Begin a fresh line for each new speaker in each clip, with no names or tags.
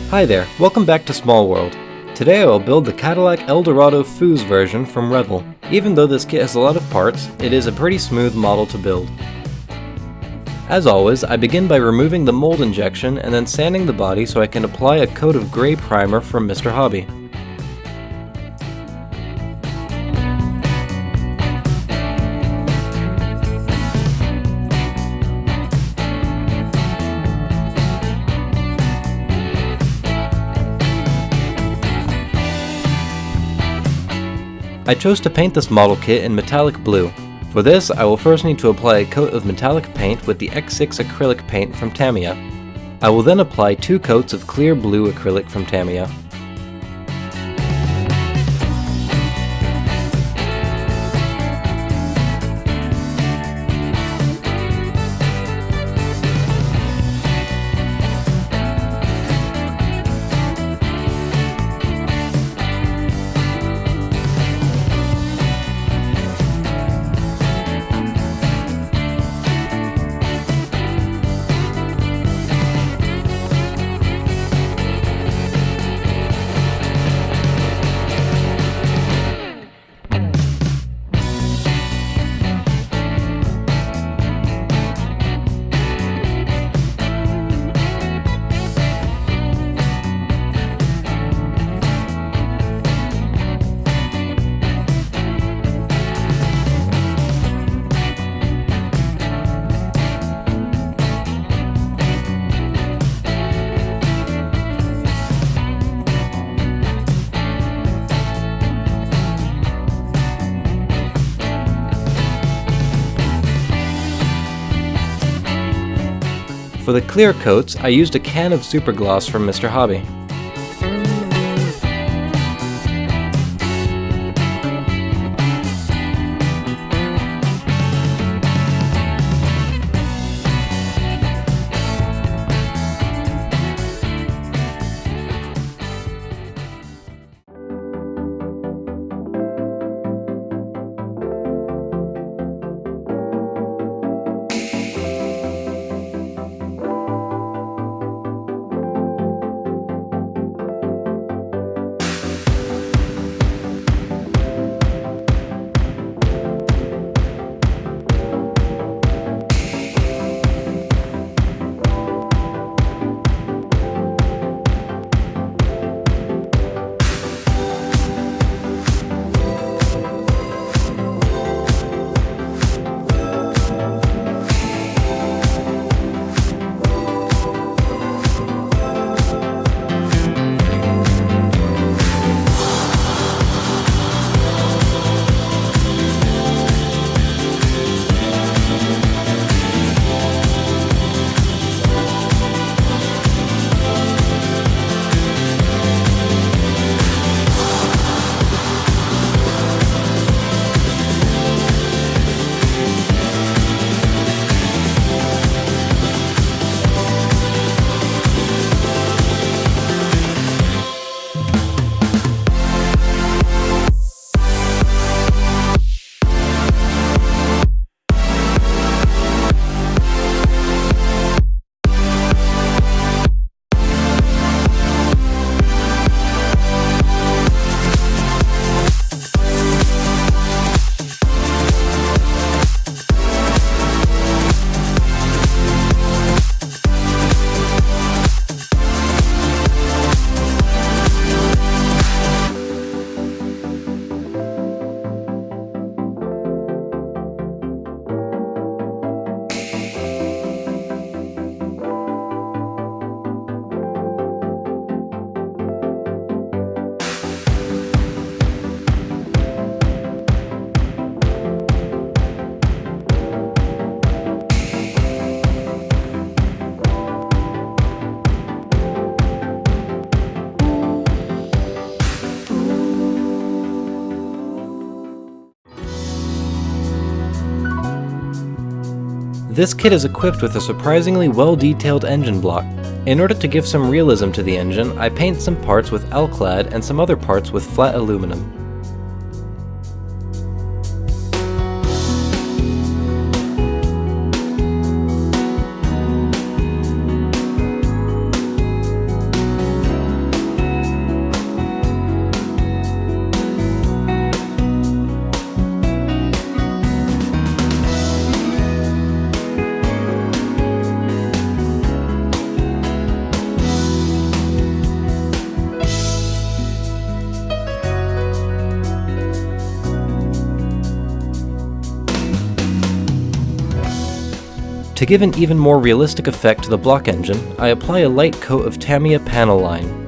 Hi there, welcome back to Small World. Today I will build the Cadillac Eldorado Foose version from Revell. Even though this kit has a lot of parts, it is a pretty smooth model to build. As always, I begin by removing the mold injection and then sanding the body so I can apply a coat of gray primer from Mr. Hobby. I chose to paint this model kit in metallic blue. For this, I will first need to apply a coat of metallic paint with the X6 acrylic paint from Tamiya. I will then apply 2 coats of clear blue acrylic from Tamiya. For the clear coats, I used a can of supergloss from Mr. Hobby. This kit is equipped with a surprisingly well-detailed engine block. In order to give some realism to the engine, I paint some parts with L-clad and some other parts with flat aluminum. To give an even more realistic effect to the block engine, I apply a light coat of Tamiya panel line.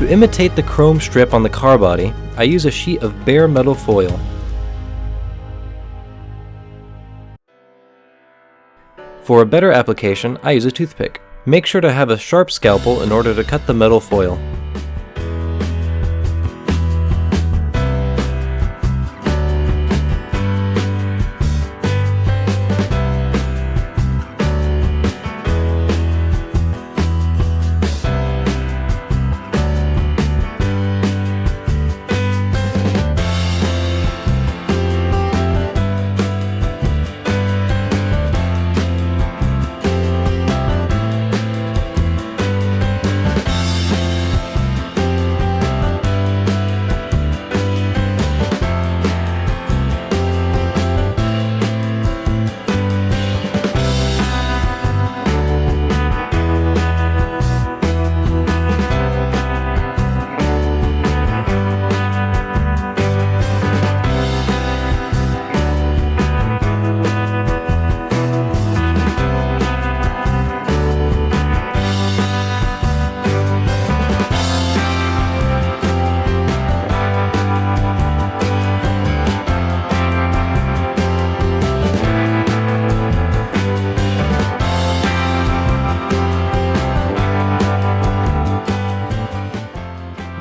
To imitate the chrome strip on the car body, I use a sheet of bare metal foil. For a better application, I use a toothpick. Make sure to have a sharp scalpel in order to cut the metal foil.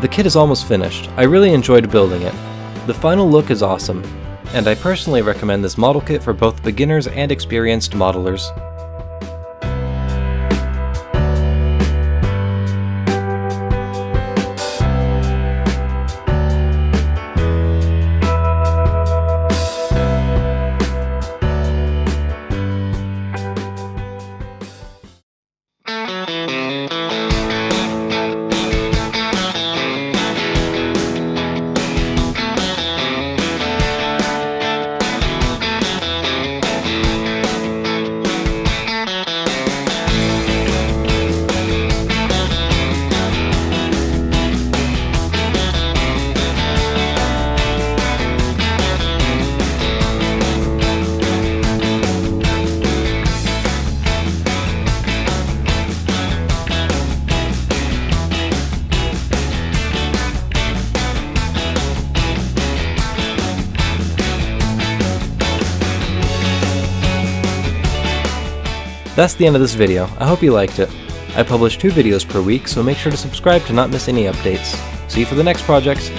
The kit is almost finished. I really enjoyed building it. The final look is awesome, and I personally recommend this model kit for both beginners and experienced modelers. That's the end of this video. I hope you liked it. I publish 2 videos per week, so make sure to subscribe to not miss any updates. See you for the next project.